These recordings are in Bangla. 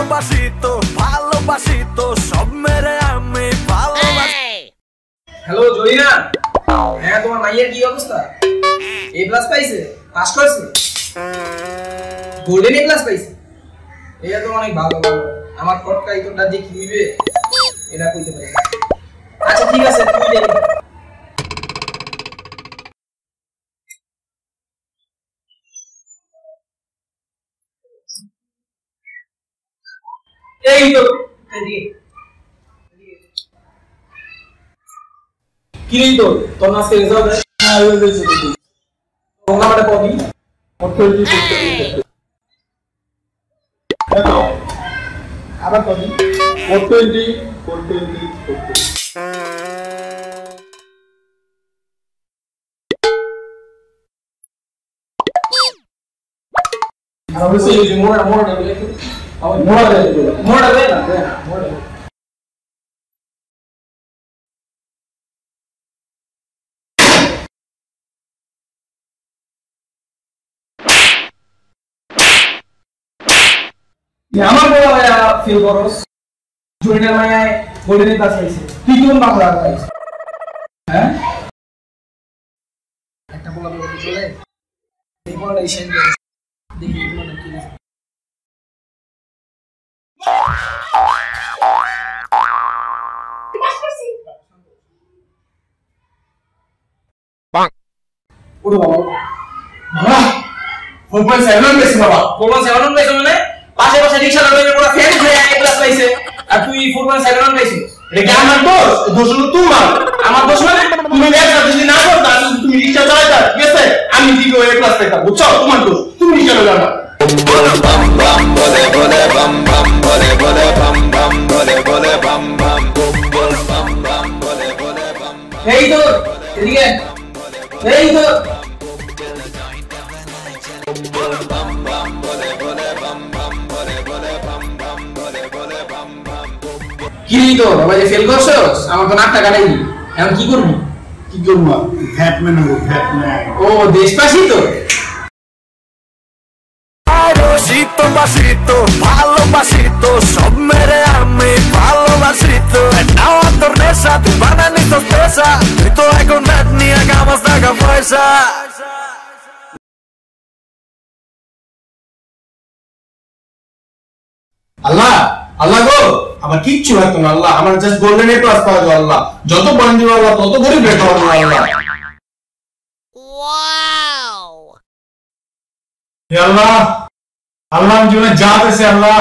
ভালোবাসি তো ভালোবাসি তো সব মেরে আমি ভালোবাসি। হ্যালো জরিনা, হ্যাঁ তোমার মাইয়ের কি অবস্থা? এ প্লাস পাইছে, পাস করছে, গোল্ডেন এ প্লাস পাইছে। এটা তো অনেক ভালো ভালো। আমার কটকা ইতরটা দিয়ে কি হইবে এটা কইতে পারি। আচ্ছা ঠিক আছে, তুই যাই। এই তো এদিকে কি রে তো তোর আজকে রেজাল্ট হ্যাঁ হয়ে গেছে তো প্রোগ্রামটা কবি অর্থনীতি করতে দেখো আবার কবি অর্থনীতি করতে আর বসে এই যে মোড়া বলে তো মোড়া দে না মোড়া আমার বড় ভাইয়া ফিল করস জুনিয়র মায়ায় গোল্ডেন ক্লাস পাইছে, তুই কোন বাংলা পাইছিস? হ্যাঁ একটা বলা বলতে চলে এই বড় এশিয়ান দেখি এগুলো কি আছে। ওরে বাবা বাবা 4.7 পেয়েছে বাবা। 4.7 পেয়েছে মানে পাশে পাশে রিকশা লাগালে পুরো ফেল হয়ে এক ক্লাস পাইছে আর তুই 4.7 পেয়েছিস। এটা কি আমার দোষ? দোষ হলো তোমার। আমার দোষ মানে তুমি ব্যবসা যদি না করতা তুমি রিকশা চালাতা, ঠিক আছে? আমি দিকে এক ক্লাস পাইতাম, বুঝছো? তোমার দোষ, তুমি রিকশা চালাবা। বাম বাম বলে বলে বাম বাম বলে বলে বাম বাম বলে বলে বাম বাম বাম বাম বলে বলে বাম। এই তো এদিকে এই তো কি তো বাবা যে ফেল করছস আমার তো নাকটা কাটাইনি, এখন কি করবি? কি করব? ফ্যাটম্যান হবো, ফ্যাটম্যান। ও দেশবাসী তো ভালোবাসি তো ভালোবাসি তো সব মেরে আমি ভালোবাসি তো নাও তোর নেশা তুই বানানি তো পেশা, তুই তো এখন নেট নিয়ে কামাস টাকা পয়সা। আল্লাহ আল্লাহ গো আমার কিচ্ছু হতো না আল্লাহ, আমার জাস্ট গোল্ডেন এ প্লাস পাওয়া যায় আল্লাহ, যত পয়েন্ট দিব আল্লাহ তত গরিব রেখা আল্লাহ। ওয়াও হে আল্লাহ, আল্লাহ জীবনে যা আছে আল্লাহ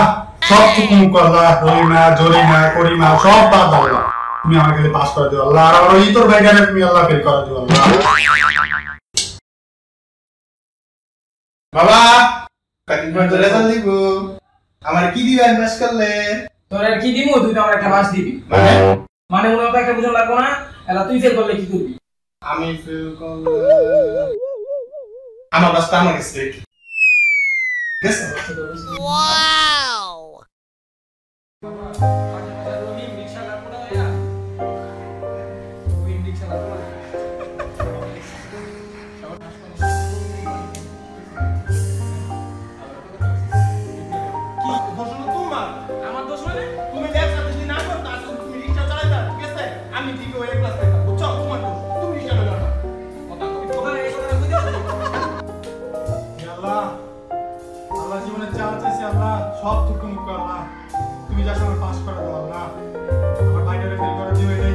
সব টুকু মুখ আল্লাহ, হই না জরি না করি না সব বাদ আল্লাহ, তুমি আমাকে পাস করে দিও আল্লাহ, আর আমার ইতর ভাইগানে তুমি আল্লাহ ফেল করে দিও আল্লাহ। বাবা কাটিং করে রেজাল্ট দিব, আমার কি দিবেন মাস করলে? তোর আর কি দিমু? তুই তো আমার একটা মাস দিবি মানে মনে হয় একটা বুঝন লাগবো না। এলা তুই ফেল করলে কি করবি? আমি ফেল করলে আমার বাসটা আমার কাছে রেখে গেছে। ওয়াও সব টুকু মুখ আল্লাহ, তুমি যা আমার পাস করে দাও আল্লাহ, আমার ভাইটারে ফেল করে দিও এটাই